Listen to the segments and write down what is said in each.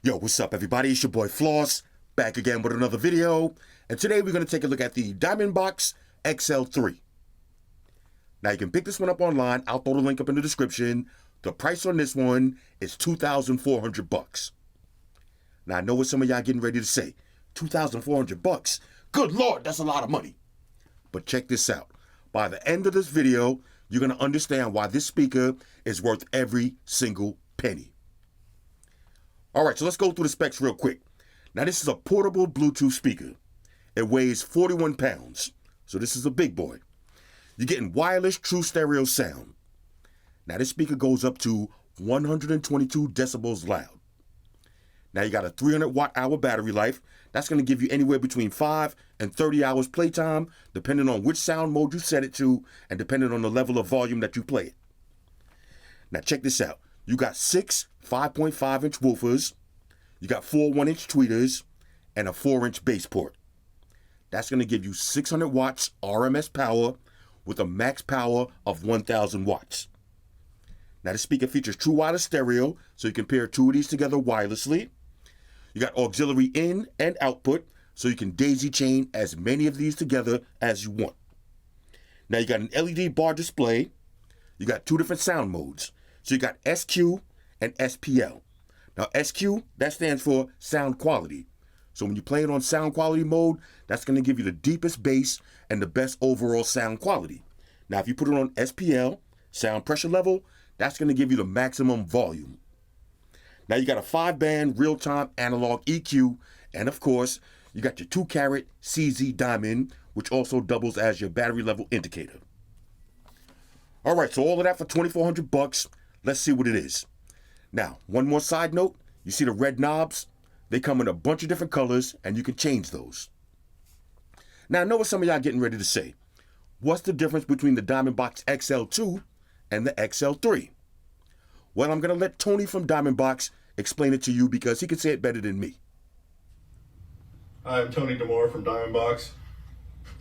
Yo, what's up everybody? It's your boy Floss, back again with another video. And today we're going to take a look at the DIAMONDBOXX XL3. Now you can pick this one up online. I'll throw the link up in the description. The price on this one is $2,400. Now I know what some of y'all getting ready to say. $2,400? Good Lord, that's a lot of money. But check this out. By the end of this video, you're going to understand why this speaker is worth every single penny. All right, so let's go through the specs real quick. Now, this is a portable Bluetooth speaker. It weighs 41 pounds, so this is a big boy. You're getting wireless true stereo sound. Now, this speaker goes up to 122 decibels loud. Now, you got a 300 watt-hour battery life. That's going to give you anywhere between 5 and 30 hours playtime, depending on which sound mode you set it to and depending on the level of volume that you play it. Now, check this out. You got 6 5.5-inch woofers, you got 4 1-inch tweeters, and a 4-inch bass port. That's going to give you 600 watts RMS power with a max power of 1,000 watts. Now, the speaker features true wireless stereo, so you can pair two of these together wirelessly. You got auxiliary in and output, so you can daisy chain as many of these together as you want. Now, you got an LED bar display. You got 2 different sound modes. So you got SQ and SPL. Now SQ, that stands for sound quality. So when you play it on sound quality mode, that's going to give you the deepest bass and the best overall sound quality. Now if you put it on SPL, sound pressure level, that's going to give you the maximum volume. Now you got a 5-band real-time analog EQ, and of course, you got your 2-carat CZ diamond, which also doubles as your battery level indicator. All right, so all of that for $2,400. Let's see what it is. Now, one more side note. You see the red knobs? They come in a bunch of different colors, and you can change those. Now, I know what some of y'all getting ready to say. What's the difference between the DIAMONDBOXX XL2 and the XL3? Well, I'm going to let Tony from DIAMONDBOXX explain it to you because he can say it better than me. Hi, I'm Tony DeMore from DIAMONDBOXX.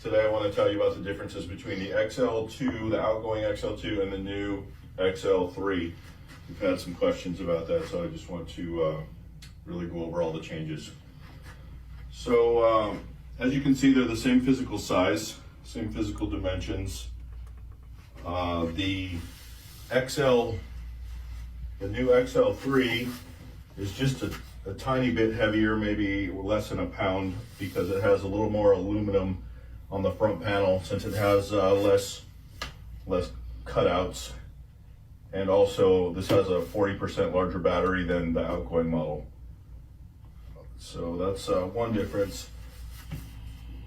Today I want to tell you about the differences between the XL2, the outgoing XL2, and the new XL3. We've had some questions about that, so I just want to really go over all the changes. So as you can see, they're the same physical size, same physical dimensions. The new XL3 is just a tiny bit heavier, maybe less than a pound, because it has a little more aluminum on the front panel, since it has less cutouts. And also, this has a 40% larger battery than the outgoing model. So that's one difference.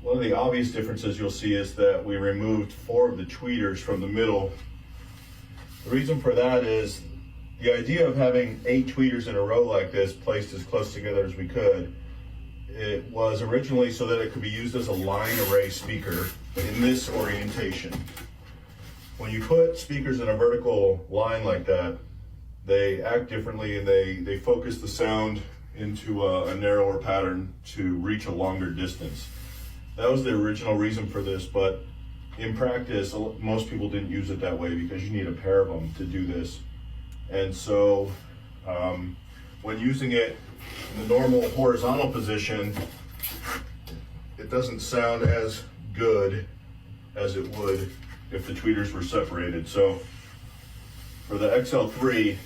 One of the obvious differences you'll see is that we removed 4 of the tweeters from the middle. The reason for that is the idea of having 8 tweeters in a row like this, placed as close together as we could. It was originally so that it could be used as a line array speaker in this orientation. When you put speakers in a vertical line like that, they act differently, and they focus the sound into a narrower pattern to reach a longer distance. That was the original reason for this, but in practice, most people didn't use it that way because you need a pair of them to do this. And so when using it in the normal horizontal position, it doesn't sound as good as it would if the tweeters were separated. So for the XL3,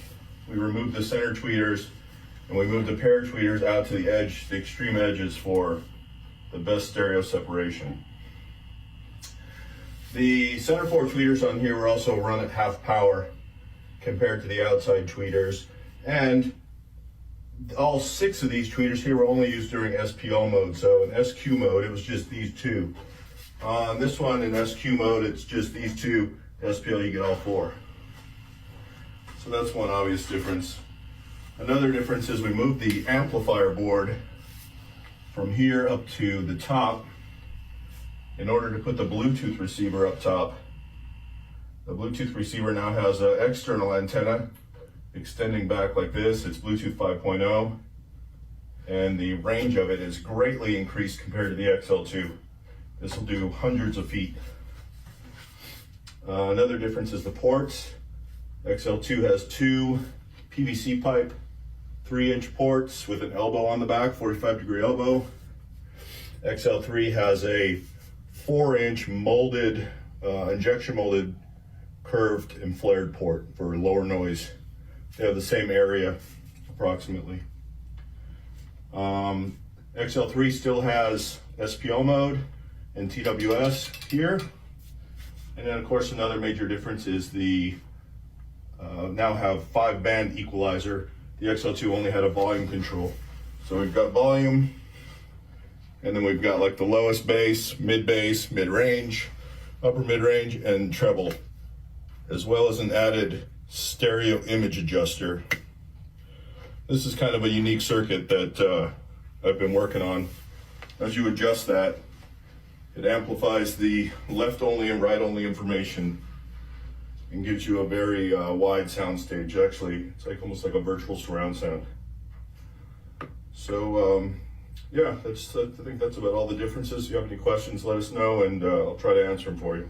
we removed the center tweeters and we moved the pair of tweeters out to the edge, the extreme edges, for the best stereo separation. The center 4 tweeters on here were also run at half power compared to the outside tweeters, and all 6 of these tweeters here were only used during SPL mode. So in SQ mode, it was just these 2. On this one in SQ mode, it's just these 2. SPL, you get all 4. So that's one obvious difference. Another difference is we moved the amplifier board from here up to the top in order to put the Bluetooth receiver up top. The Bluetooth receiver now has an external antenna extending back like this. It's Bluetooth 5.0, and the range of it is greatly increased compared to the XL2. This will do hundreds of feet. Another difference is the ports. XL2 has 2 PVC pipe 3-inch ports with an elbow on the back, 45-degree elbow. XL3 has a 4-inch molded, injection molded, curved and flared port for lower noise. They have the same area approximately. XL3 still has SPO mode and TWS here. And then of course another major difference is the now have 5-band equalizer. The XL2 only had a volume control. So we've got volume, and then we've got like the lowest bass, mid-range, upper mid-range, and treble, as well as an added stereo image adjuster. This is kind of a unique circuit that I've been working on. As you adjust that, it amplifies the left-only and right-only information and gives you a very wide sound stage. Actually, it's like almost like a virtual surround sound. So yeah, I think that's about all the differences. If you have any questions, let us know, and I'll try to answer them for you.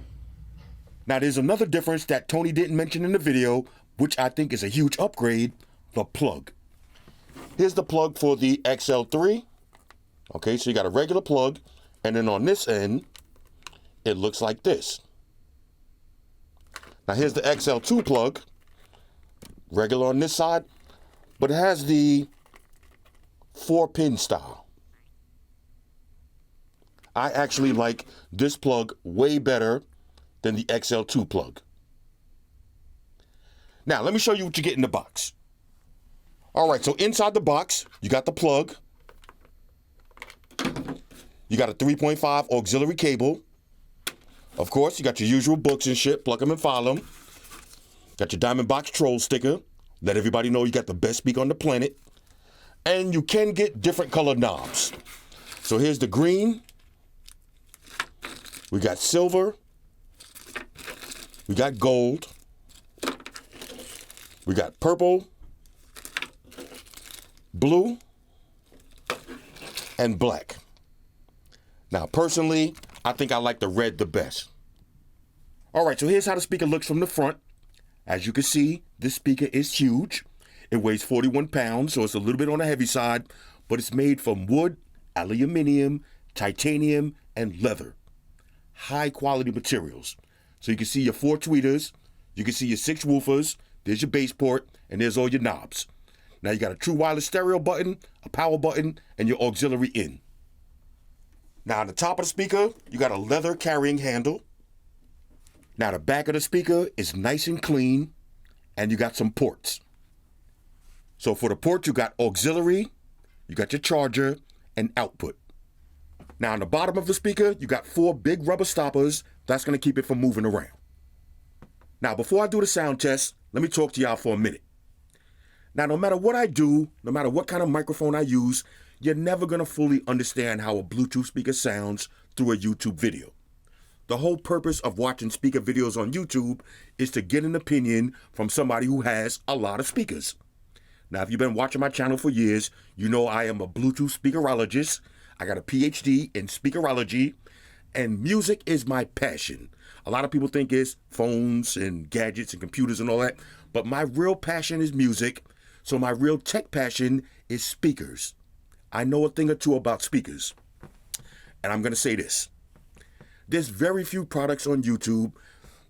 Now there's another difference that Tony didn't mention in the video, which I think is a huge upgrade: the plug. Here's the plug for the XL3. Okay, so you got a regular plug, and then on this end, it looks like this. Now here's the XL2 plug, regular on this side, but it has the 4-pin style. I actually like this plug way better than the XL2 plug. Now let me show you what you get in the box. All right, so inside the box, you got the plug. You got a 3.5 auxiliary cable. Of course, you got your usual books and shit, plug them and file them. Got your DIAMONDBOXX troll sticker. Let everybody know you got the best speaker on the planet. And you can get different color knobs. So here's the green. We got silver. We got gold. We got purple, blue, and black. Now, personally, I think I like the red the best. All right, so here's how the speaker looks from the front. As you can see, this speaker is huge. It weighs 41 pounds, so it's a little bit on the heavy side, but it's made from wood, aluminum, titanium, and leather. High quality materials. So you can see your 4 tweeters, you can see your 6 woofers, there's your bass port, and there's all your knobs. Now you got a true wireless stereo button, a power button, and your auxiliary in. Now on the top of the speaker, you got a leather carrying handle. Now the back of the speaker is nice and clean, and you got some ports. So for the port, you got auxiliary, you got your charger, and output. Now on the bottom of the speaker, you got 4 big rubber stoppers. That's going to keep it from moving around. Now before I do the sound test, let me talk to y'all for a minute. Now no matter what I do, no matter what kind of microphone I use, you're never going to fully understand how a Bluetooth speaker sounds through a YouTube video. The whole purpose of watching speaker videos on YouTube is to get an opinion from somebody who has a lot of speakers. Now, if you've been watching my channel for years, you know I am a Bluetooth speakerologist. I got a PhD in speakerology, and music is my passion. A lot of people think it's phones and gadgets and computers and all that, but my real passion is music, so my real tech passion is speakers. I know a thing or two about speakers, and I'm going to say this. There's very few products on YouTube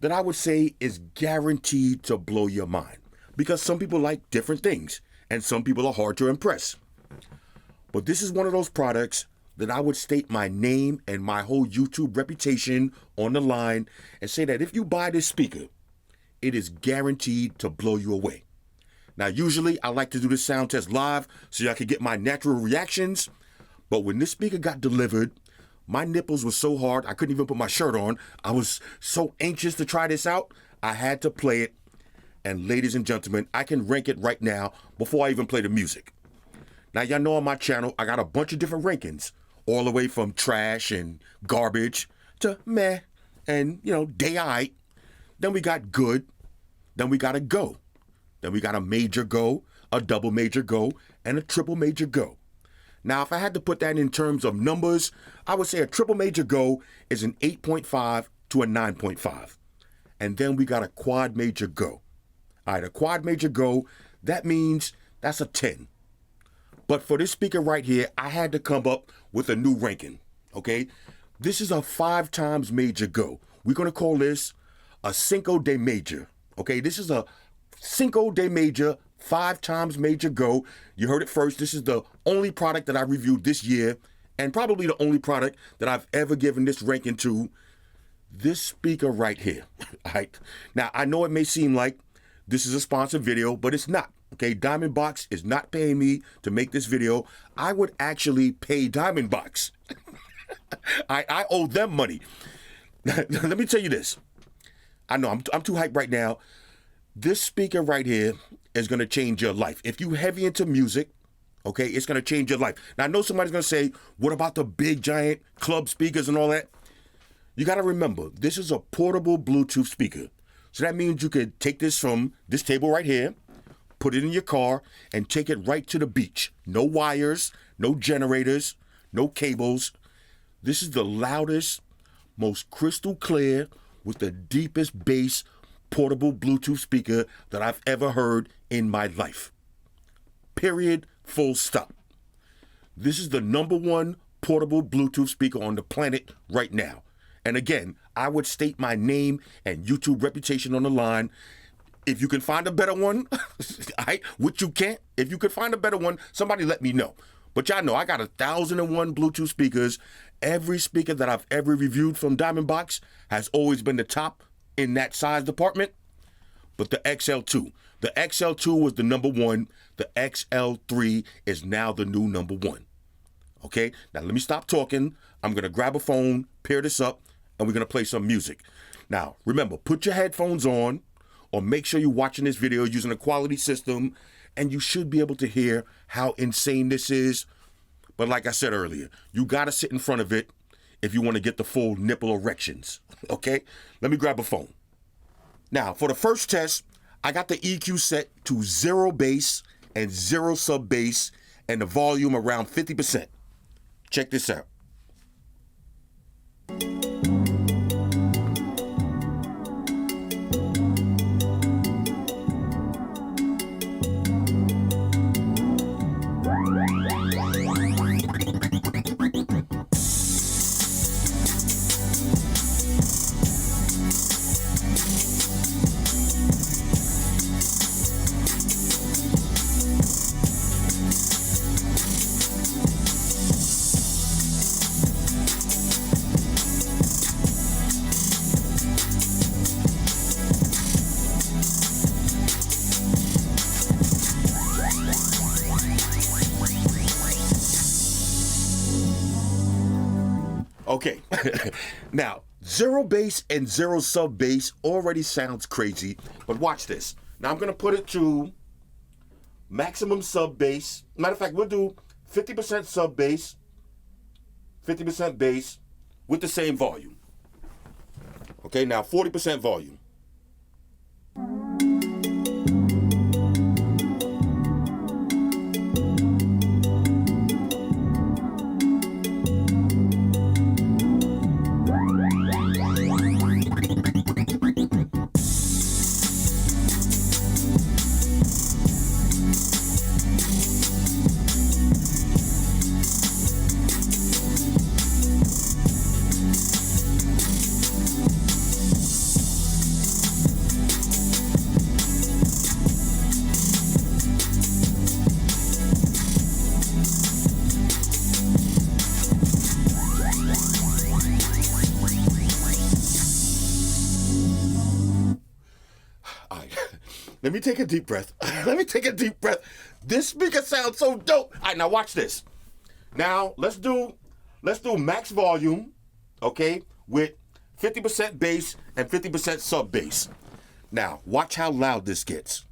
that I would say is guaranteed to blow your mind, because some people like different things, and some people are hard to impress. But this is one of those products that I would state my name and my whole YouTube reputation on the line and say that if you buy this speaker, it is guaranteed to blow you away. Now, usually I like to do this sound test live so y'all can get my natural reactions, but when this speaker got delivered, my nipples were so hard I couldn't even put my shirt on. I was so anxious to try this out, I had to play it. And ladies and gentlemen, I can rank it right now before I even play the music. Now, y'all know on my channel, I got a bunch of different rankings, all the way from trash and garbage to meh and, day aight. Then we got good. Then we got a go. Then we got a major go, a double major go, and a triple major go. Now, if I had to put that in terms of numbers, I would say a triple major go is an 8.5 to a 9.5. And then we got a quad major go. All right, a quad major go, that means that's a 10. But for this speaker right here, I had to come up with a new ranking, okay? This is a 5 times major go. We're gonna call this a Cinco de Major, okay? This is a Cinco de Major, 5 times major go. You heard it first. This is the only product that I reviewed this year, and probably the only product that I've ever given this ranking to. This speaker right here, all right? Now, I know it may seem like this is a sponsored video, but it's not, okay? DIAMONDBOXX is not paying me to make this video. I would actually pay DIAMONDBOXX. I owe them money. Let me tell you this. I know I'm too hyped right now. This speaker right here is going to change your life. If you heavy into music, okay, it's going to change your life. Now, I know somebody's going to say, what about the big, giant club speakers and all that? You got to remember, this is a portable Bluetooth speaker. So that means you could take this from this table right here, put it in your car, and take it right to the beach. No wires, no generators, no cables. This is the loudest, most crystal clear, with the deepest bass portable Bluetooth speaker that I've ever heard in my life. Period, full stop. This is the #1 portable Bluetooth speaker on the planet right now. And again, I would state my name and YouTube reputation on the line. If you can find a better one, which you can't, if you could find a better one, somebody let me know. But y'all know I got 1,001 Bluetooth speakers. Every speaker that I've ever reviewed from DIAMONDBOXX has always been the top in that size department. But the XL2, the XL2 was the #1. The XL3 is now the new #1. Okay, now let me stop talking. I'm gonna grab a phone, pair this up, and we're gonna play some music. Now, remember, put your headphones on, or make sure you're watching this video using a quality system, and you should be able to hear how insane this is. But like I said earlier, you gotta sit in front of it if you wanna get the full nipple erections, okay? Let me grab a phone. Now, for the first test, I got the EQ set to 0 bass and 0 sub bass, and the volume around 50%. Check this out. Okay, now 0 bass and 0 sub bass already sounds crazy, but watch this. Now I'm gonna put it to maximum sub bass. Matter of fact, we'll do 50% sub bass, 50% bass with the same volume. Okay, now 40% volume. Let me take a deep breath. Let me take a deep breath. This speaker sounds so dope. All right, now watch this. Now let's do max volume, okay, with 50% bass and 50% sub bass. Now watch how loud this gets.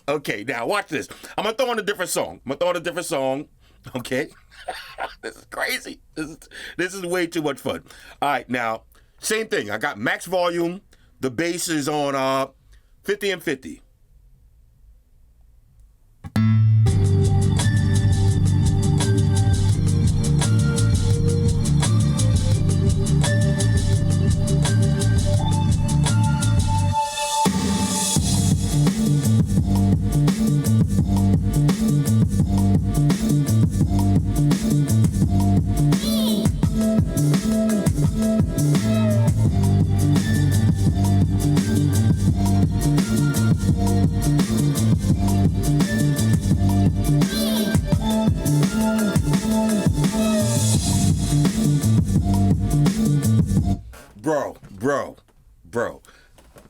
Okay, now watch this. I'm gonna throw in a different song. Okay. This is crazy. This is way too much fun. All right, now, same thing. I got max volume. The bass is on 50 and 50.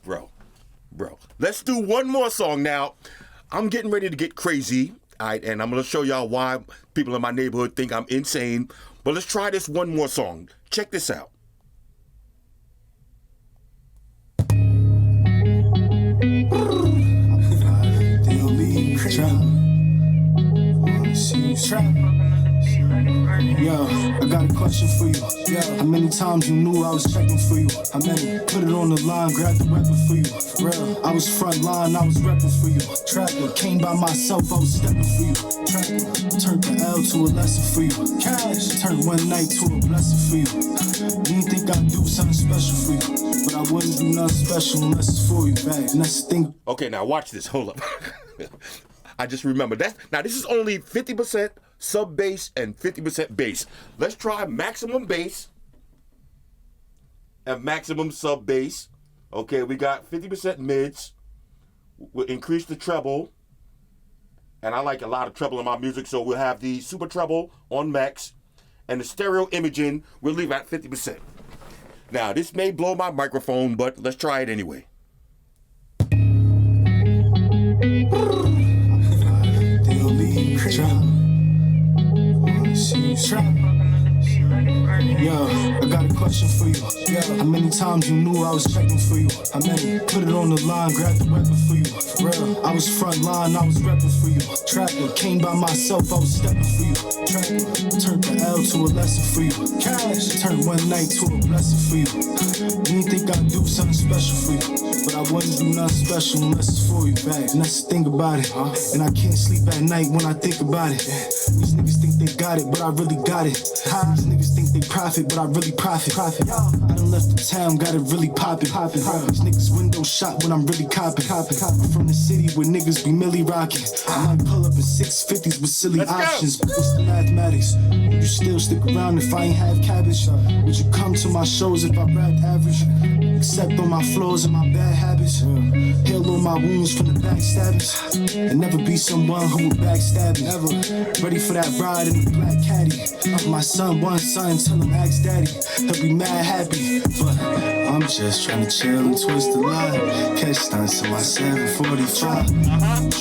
Bro. Let's do one more song now. I'm getting ready to get crazy, all right, and I'm going to show y'all why people in my neighborhood think I'm insane. But let's try this one more song. Check this out. Yo, I got a question for you. Yo, how many times you knew I was checking for you? How many? Put it on the line, grab the weapon for you. For real, I was front line, I was repping for you. Trapper, came by myself, I was stepping for you. Trapper, turned the L to a lesson for you. Cash, turned one night to a blessing for you. You didn't think I'd do something special for you, but I wouldn't do nothing special unless it's for you, back. And that's the thing. Okay, now watch this. Hold up. I just remembered that. Now this is only 50% sub bass and 50% bass. Let's try maximum bass and maximum sub bass. Okay, we got 50% mids. We'll increase the treble. And I like a lot of treble in my music, so we'll have the super treble on max. And the stereo imaging, we'll leave at 50%. Now, this may blow my microphone, but let's try it anyway. Yo, I got a question for you. Yo, how many times you knew I was checking for you? How many? Put it on the line, grab the weapon for you. For real, I was front line, I was repping for you. Trapper, came by myself, I was stepping for you. Trapper, turned the L to a lesson for you. Cash, turned one night to a blessing for you. You didn't think I'd do something special for you, but I wouldn't do nothing special unless it's for you, back. And that's the thing about it. And I can't sleep at night when I think about it. These niggas think they got it, but I really got it. These niggas think they profit, but I really profit. I done left the town, got it really poppin'. These niggas window shot when I'm really copping. I'm from the city where niggas be milli rockin'. I might pull up in 650s with silly options. But what's the mathematics? Would you still stick around if I ain't have cabbage? Would you come to my shows if I rapped average? Except on my flaws and my bad habits. Heal all my wounds from the backstabbers. And never be someone who would backstab me. Ever. Ready for that ride in the black caddy. My son wants son, tell him ask daddy. He'll be mad happy. But I'm just trying to chill and twist the line. Catch stunts in my 745.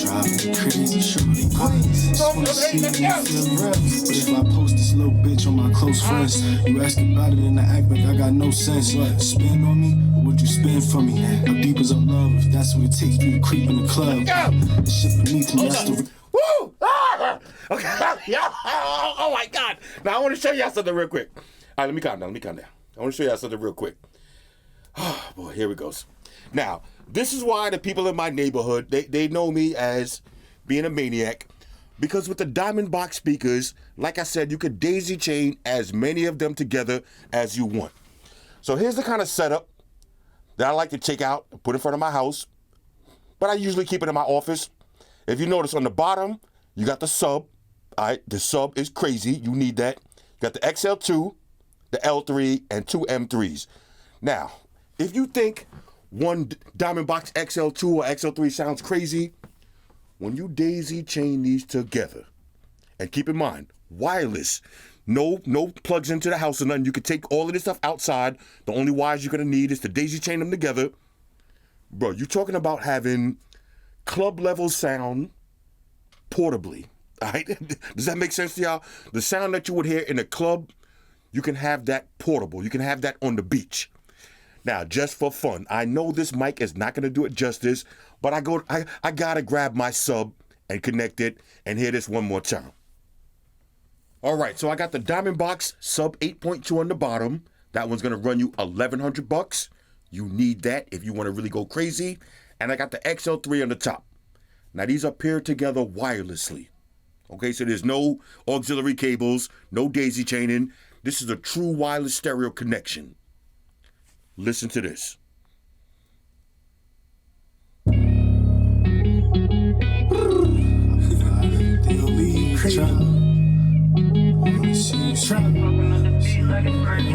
Driving crazy, shorty queens. Just wanna see me feel real. But if I post this little bitch on my close friends, you ask about it and I act like I got no sense. Spend on me, or would you spend for me? How deep is our love if that's what it takes for you to creep in the club? The shit beneath me, that's the... Woo! Ah! Okay. Yeah. Oh my God. Now I want to show y'all something real quick. All right, let me calm down. I want to show y'all something real quick. Oh boy, here it goes. Now, this is why the people in my neighborhood, they know me as being a maniac. Because with the DIAMONDBOXX speakers, like I said, you could daisy chain as many of them together as you want. So here's the kind of setup that I like to take out and put in front of my house. But I usually keep it in my office. If you notice on the bottom, you got the sub. All right, the sub is crazy. You need that. You got the XL2, the L3, and two M3s. Now, if you think one DIAMONDBOXX XL2 or XL3 sounds crazy, when you daisy chain these together, and keep in mind, wireless, no plugs into the house or nothing. You can take all of this stuff outside. The only wires you're gonna need is to daisy chain them together. Bro, you're talking about having club level sound portably. All right? Does that make sense to y'all? The sound that you would hear in a club, you can have that portable. You can have that on the beach. Now, just for fun, I know this mic is not going to do it justice, but I gotta grab my sub and connect it and hear this one more time. All right, so I got the DIAMONDBOXX sub 8.2 on the bottom. That one's gonna run you $1,100. You need that if you want to really go crazy. And I got the XL3 on the top. Now these are paired together wirelessly. Okay, so there's no auxiliary cables, no daisy chaining. This is a true wireless stereo connection. Listen to this.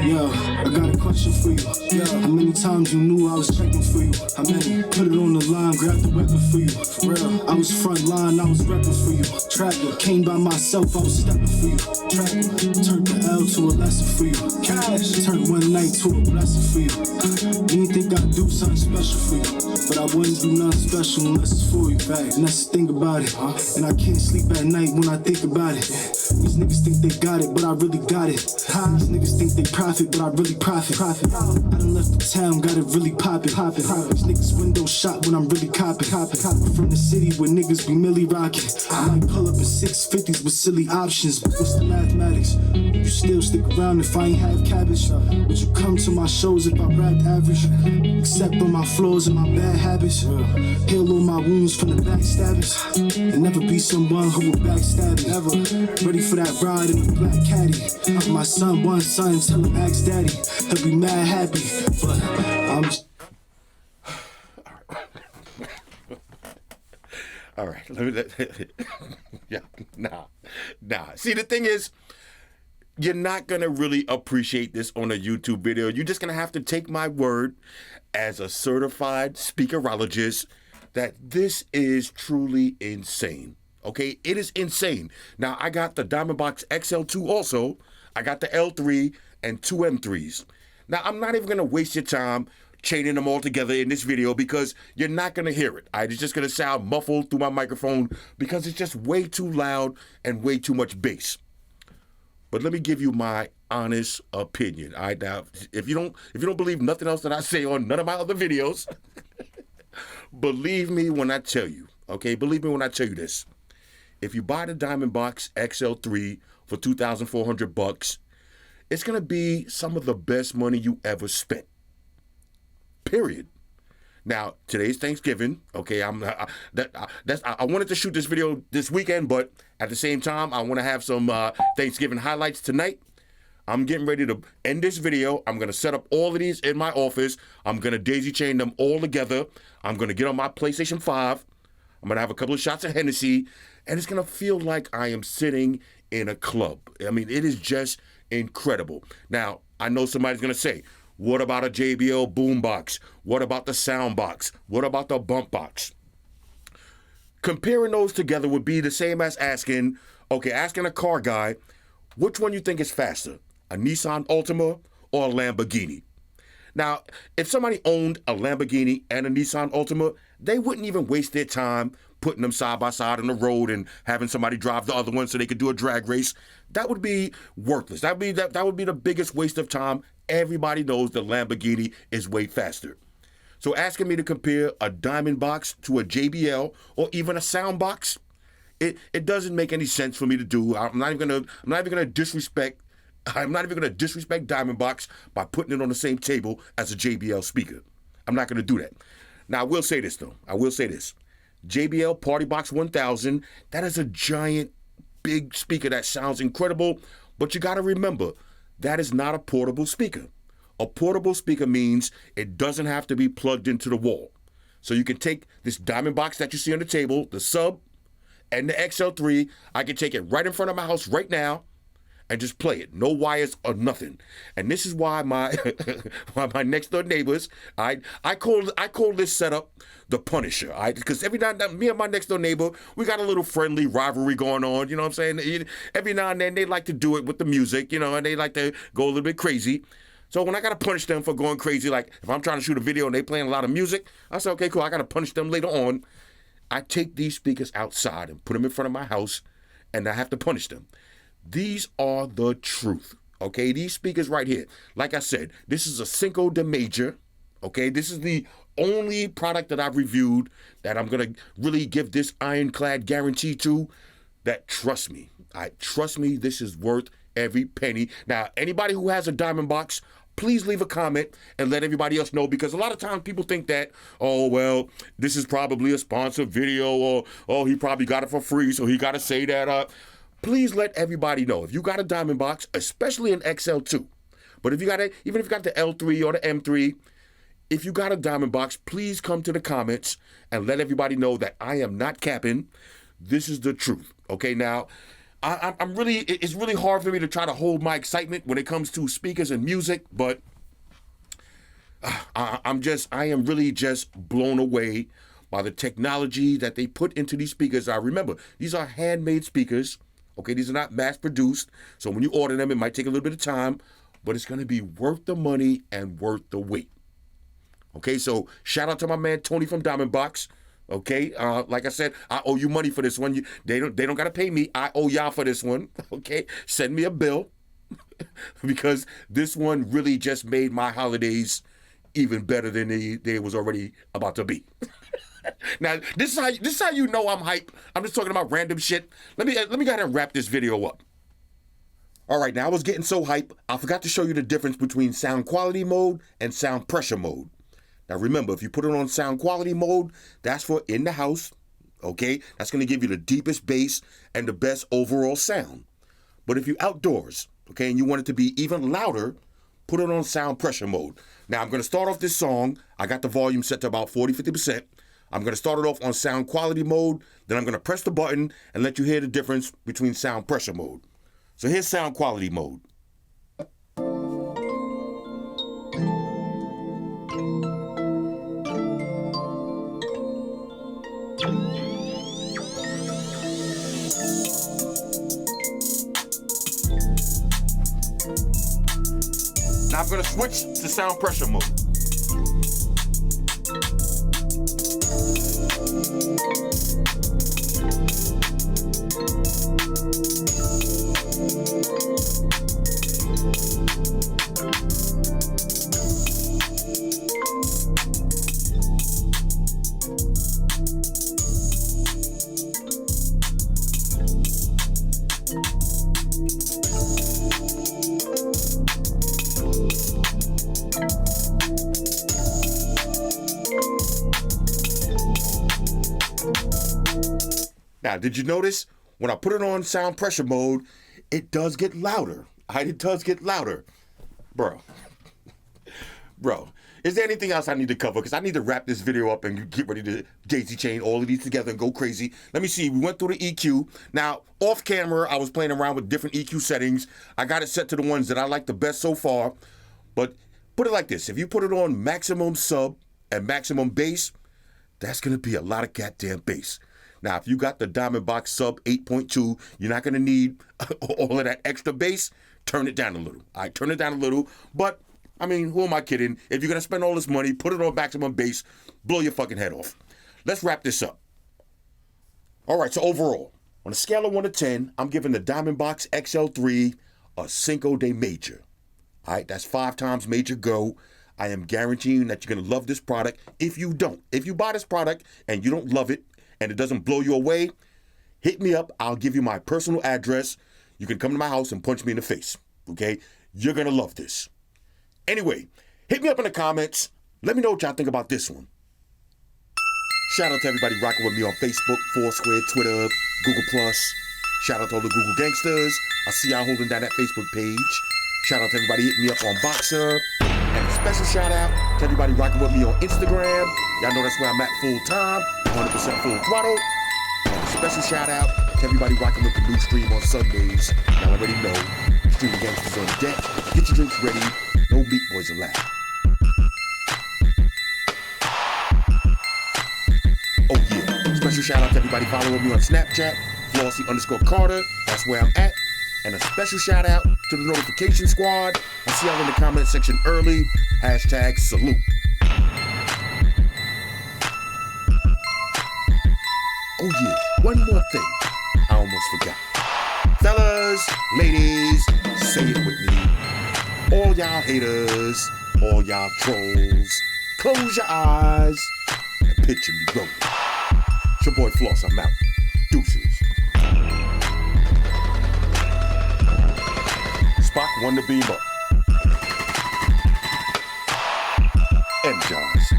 Yo, I got a question for you. Yo, how many times you knew I was checking for you? How many? Put it on the line, grab the weapon for you. For real, I was front line, I was repping for you. Trapper, came by myself, I was stepping for you. Trapper, turned the L to a lesson for you. Cash, turned one night to a blessing for you. You didn't think I'd do something special for you, but I wouldn't do nothing special unless it's for you. Fact, and that's the thing about it. And I can't sleep at night when I think about it. These niggas think they got it, but I really got it. These niggas think they profit, but I really profit. I done left the town, got it really poppin'. These niggas window shot when I'm really copping. From the city where niggas be milli rockin'. I might pull up in 650s with silly options, but what's the mathematics? You still stick around if I ain't have cabbage? Would you come to my shows if I rapped average? Except on my flaws and my bad habits. Heal all my wounds from the backstabbers. And never be someone who will backstab me. Ever ready for that ride in the black caddy. My son, one son, tell him ask daddy. He'll be mad happy, but I'm just... All right, yeah, nah. See, the thing is, you're not gonna really appreciate this on a YouTube video. You're just gonna have to take my word as a certified speakerologist that this is truly insane. Okay, it is insane. Now, I got the DIAMONDBOXX XL2 also. I got the L3 and two M3s. Now, I'm not even gonna waste your time chaining them all together in this video because you're not gonna hear it. It's just gonna sound muffled through my microphone because it's just way too loud and way too much bass. But let me give you my honest opinion. Now, if you don't believe nothing else that I say on none of my other videos, believe me when I tell you, okay? Believe me when I tell you this. If you buy the DIAMONDBOXX XL3 for $2,400, it's gonna be some of the best money you ever spent. Period. Now, today's Thanksgiving. Okay, I wanted to shoot this video this weekend, but at the same time, I want to have some Thanksgiving highlights tonight. I'm getting ready to end this video. I'm gonna set up all of these in my office. I'm gonna daisy chain them all together. I'm gonna get on my PlayStation 5. I'm gonna have a couple of shots of Hennessy, and it's gonna feel like I am sitting in a club. I mean, it is just incredible. Now, I know somebody's gonna say, what about a JBL Boombox? What about the Soundbox? What about the Bumpbox? Comparing those together would be the same as asking a car guy, which one you think is faster, a Nissan Altima or a Lamborghini? Now, if somebody owned a Lamborghini and a Nissan Altima, they wouldn't even waste their time putting them side by side on the road and having somebody drive the other one so they could do a drag race. That would be worthless. That would be the biggest waste of time. Everybody knows the Lamborghini is way faster. So asking me to compare a DIAMONDBOXX to a JBL or even a Soundbox, it doesn't make any sense for me to do. I'm not even gonna disrespect DIAMONDBOXX by putting it on the same table as a JBL speaker. I'm not gonna do that. Now, I will say this though. JBL PartyBox 1000, that is a giant, big speaker that sounds incredible, but you gotta remember, that is not a portable speaker. A portable speaker means it doesn't have to be plugged into the wall. So you can take this DIAMONDBOXX that you see on the table, the sub, and the XL3, I can take it right in front of my house right now and just play it. No wires or nothing. And this is why my next door neighbors, I call this setup the Punisher. Because every now and then, me and my next door neighbor, we got a little friendly rivalry going on, you know what I'm saying? Every now and then they like to do it with the music, and they like to go a little bit crazy. So when I gotta punish them for going crazy, like if I'm trying to shoot a video and they playing a lot of music, I say, okay, cool, I gotta punish them later on. I take these speakers outside and put them in front of my house, and I have to punish them. These are the truth, okay? These speakers right here. Like I said, this is a Cinco de Major, Okay, this is the only product that I've reviewed that I'm gonna really give this ironclad guarantee to. That trust me, this is worth every penny. Now, anybody who has a Diamond Box, please leave a comment and let everybody else know, because a lot of times people think that, oh, well, this is probably a sponsored video, or, oh, he probably got it for free, so he got to say that. Please let everybody know. If you got a Diamond Box, especially an XL2, but if you got it, even if you got the L3 or the M3, if you got a Diamond Box, please come to the comments and let everybody know that I am not capping. This is the truth. Okay, now, it's really hard for me to try to hold my excitement when it comes to speakers and music, but I am really just blown away by the technology that they put into these speakers. Remember, these are handmade speakers. Okay, these are not mass produced. So when you order them, it might take a little bit of time, but it's going to be worth the money and worth the wait. Okay, so shout out to my man Tony from Diamond Box. Okay, like I said, I owe you money for this one. They don't got to pay me. I owe y'all for this one. Okay, send me a bill because this one really just made my holidays even better than they was already about to be. Now, this is how you know I'm hype. I'm just talking about random shit. Let me go ahead and wrap this video up. All right, now I was getting so hype, I forgot to show you the difference between sound quality mode and sound pressure mode. Now remember, if you put it on sound quality mode, that's for in the house, okay? That's gonna give you the deepest bass and the best overall sound. But if you're outdoors, okay, and you want it to be even louder, put it on sound pressure mode. Now I'm gonna start off this song. I got the volume set to about 40-50%. I'm gonna start it off on sound quality mode, then I'm gonna press the button and let you hear the difference between sound pressure mode. So here's sound quality mode. Now I'm gonna switch to sound pressure mode. Now, did you notice when I put it on sound pressure mode, it does get louder. It does get louder. Bro, is there anything else I need to cover? Because I need to wrap this video up and get ready to daisy chain all of these together and go crazy. Let me see. We went through the EQ. Now, off camera, I was playing around with different EQ settings. I got it set to the ones that I like the best so far. But put it like this. If you put it on maximum sub and maximum bass, that's going to be a lot of goddamn bass. Now, if you got the Diamond Box sub 8.2, you're not going to need all of that extra bass. Turn it down a little. All right, turn it down a little. But, I mean, who am I kidding? If you're going to spend all this money, put it on maximum bass, blow your fucking head off. Let's wrap this up. All right, so overall, on a scale of 1 to 10, I'm giving the Diamond Box XL3 a Cinco de Major. All right, that's 5 times major go. I am guaranteeing that you're going to love this product. If you don't, if you buy this product and you don't love it, and it doesn't blow you away, hit me up. I'll give you my personal address. You can come to my house and punch me in the face, okay? You're going to love this. Anyway, hit me up in the comments. Let me know what y'all think about this one. Shout out to everybody rocking with me on Facebook, Foursquare, Twitter, Google+. Shout out to all the Google gangsters. I see y'all holding down that Facebook page. Shout out to everybody hitting me up on Boxer. And a special shout out to everybody rocking with me on Instagram. Y'all know that's where I'm at full time, 100% full throttle. And a special shout out to everybody rocking with the new stream on Sundays. Y'all already know, Streaming Gangsters on deck. Get your drinks ready. No meat boys allowed. Oh yeah, special shout out to everybody following me on Snapchat, Flossy_Carter. That's where I'm at. And a special shout out to the notification squad. I see y'all in the comment section early. #salute. Oh yeah, one more thing. I almost forgot. Fellas, ladies, say it with me. All y'all haters, all y'all trolls, Close your eyes and picture me rolling. It's your boy Floss, I'm out. Deuces. Spock won the beam up. Energize.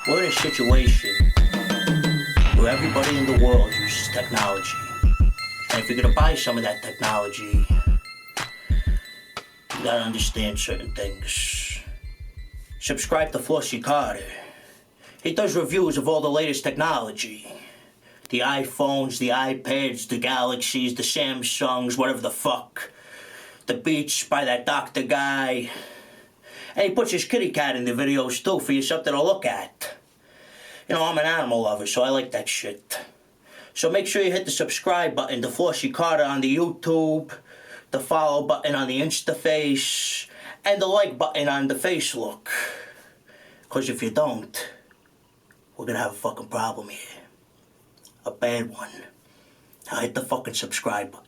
We're in a situation where everybody in the world uses technology. And if you're gonna buy some of that technology, you gotta understand certain things. Subscribe to Flossy Carter. He does reviews of all the latest technology. The iPhones, the iPads, the Galaxies, the Samsungs, whatever the fuck. The Beats by that doctor guy. And he puts his kitty cat in the videos too for you something to look at. You know, I'm an animal lover, so I like that shit. So make sure you hit the subscribe button to Flossy Carter on the YouTube, the follow button on the Instaface, and the like button on the Facelook. Because if you don't, we're gonna have a fucking problem here. A bad one. Now hit the fucking subscribe button.